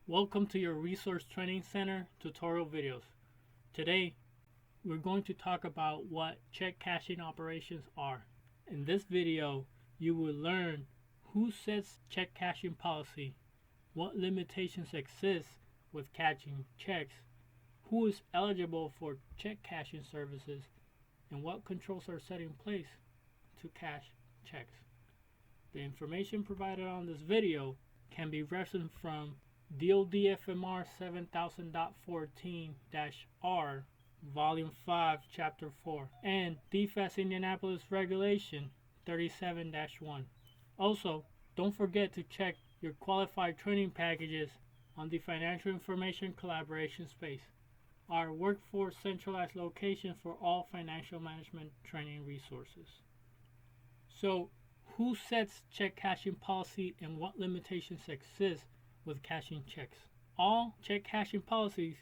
Welcome to your Resource Training Center tutorial videos. Today, we're going to talk about what check cashing operations are. In this video, you will learn who sets check cashing policy, what limitations exist with cashing checks, who is eligible for check cashing services, and what controls are set in place to cash checks. The information provided on this video can be referenced from DOD FMR 7000.14-R, Volume 5, Chapter 4, and DFAS Indianapolis Regulation 37-1. Also, don't forget to check your qualified training packages on the Financial Information Collaboration Space, our workforce centralized location for all financial management training resources. So, who sets check cashing policy and what limitations exist with cashing checks? All check cashing policies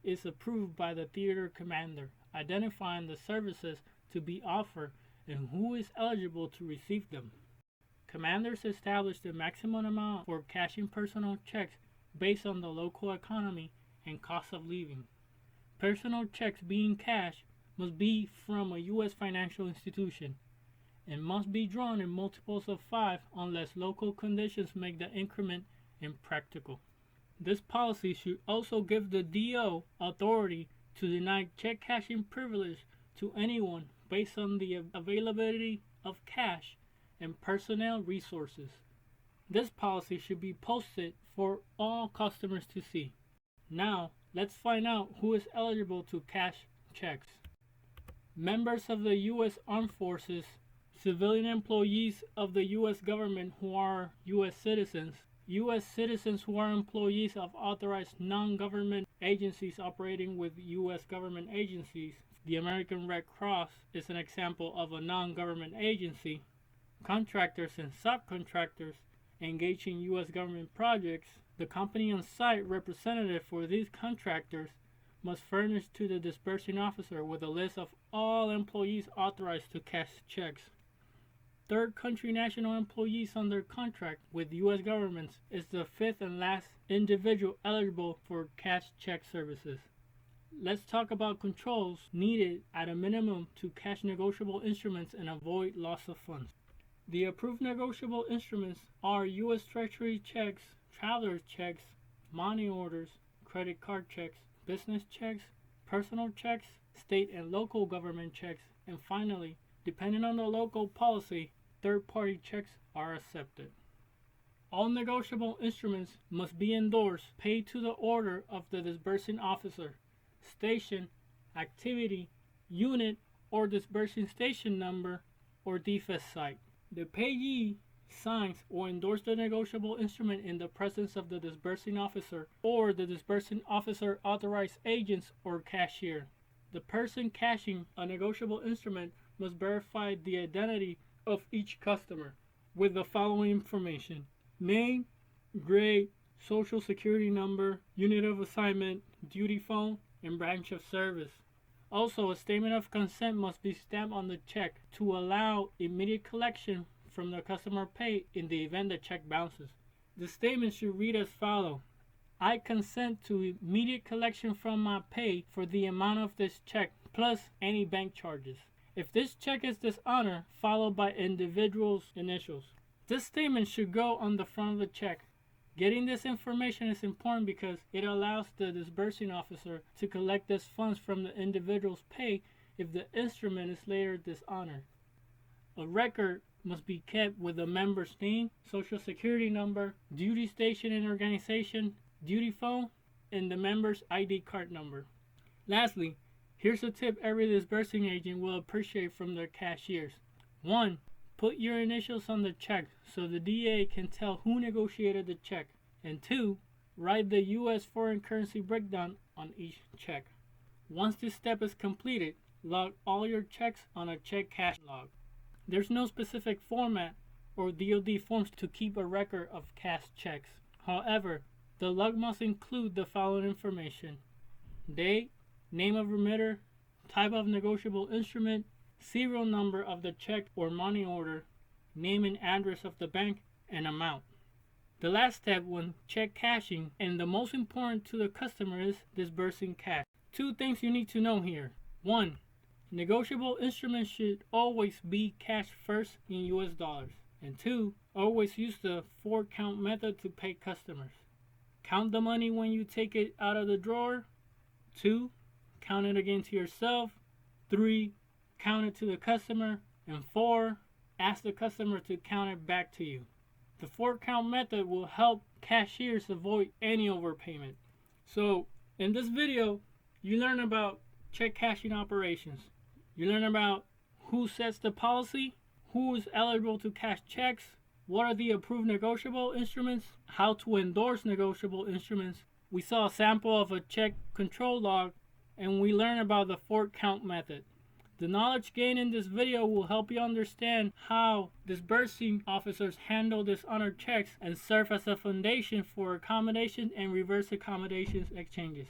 is approved by the theater commander, identifying the services to be offered and who is eligible to receive them. Commanders establish the maximum amount for cashing personal checks based on the local economy and cost of living. Personal checks being cashed must be from a U.S. financial institution and must be drawn in multiples of 5 unless local conditions make the increment impractical. This policy should also give the DO authority to deny check cashing privilege to anyone based on the availability of cash and personnel resources. This policy should be posted for all customers to see. Now, let's find out who is eligible to cash checks. Members of the U.S. Armed Forces, civilian employees of the U.S. government who are U.S. citizens who are employees of authorized non-government agencies operating with U.S. government agencies. The American Red Cross is an example of a non-government agency. Contractors and subcontractors engaged in U.S. government projects. The company on site representative for these contractors must furnish to the disbursing officer with a list of all employees authorized to cash checks. Third country national employees under contract with U.S. governments is the fifth and last individual eligible for cash check services. Let's talk about controls needed at a minimum to cash negotiable instruments and avoid loss of funds. The approved negotiable instruments are U.S. Treasury checks, traveler's checks, money orders, credit card checks, business checks, personal checks, state and local government checks, and finally, depending on the local policy, third-party checks are accepted. All negotiable instruments must be endorsed, paid to the order of the disbursing officer, station, activity, unit, or disbursing station number, or DFAS site. The payee signs or endorses the negotiable instrument in the presence of the disbursing officer or the disbursing officer authorized agents or cashier. The person cashing a negotiable instrument must verify the identity of each customer with the following information: name, grade, social security number, unit of assignment, duty phone, and branch of service. Also, a statement of consent must be stamped on the check to allow immediate collection from the customer pay in the event the check bounces. The statement should read as follows: I consent to immediate collection from my pay for the amount of this check plus any bank charges. If this check is dishonored, followed by individual's initials. This statement should go on the front of the check. Getting this information is important because it allows the disbursing officer to collect these funds from the individual's pay if the instrument is later dishonored. A record must be kept with the member's name, social security number, duty station and organization, duty phone, and the member's ID card number. Lastly, here's a tip every disbursing agent will appreciate from their cashiers. 1. Put your initials on the check so the DA can tell who negotiated the check. And 2. Write the U.S. foreign currency breakdown on each check. Once this step is completed, log all your checks on a check cash log. There's no specific format or DOD forms to keep a record of cash checks. However, the log must include the following information: date, name of remitter, type of negotiable instrument, serial number of the check or money order, name and address of the bank, and amount. The last step when check cashing, and the most important to the customer, is disbursing cash. Two things you need to know here. 1. Negotiable instruments should always be cash first in US dollars. And 2. Always use the 4-count method to pay customers. Count the money when you take it out of the drawer. 2. Count it again to yourself. 3. Count it to the customer. And 4. Ask the customer to count it back to you. The 4-count method will help cashiers avoid any overpayment. So, in this video, you learn about check cashing operations. You learn about who sets the policy, who is eligible to cash checks, what are the approved negotiable instruments, how to endorse negotiable instruments. We saw a sample of a check control log, and we learned about the 4-count method. The knowledge gained in this video will help you understand how disbursing officers handle dishonored checks and serve as a foundation for accommodation and reverse accommodations exchanges.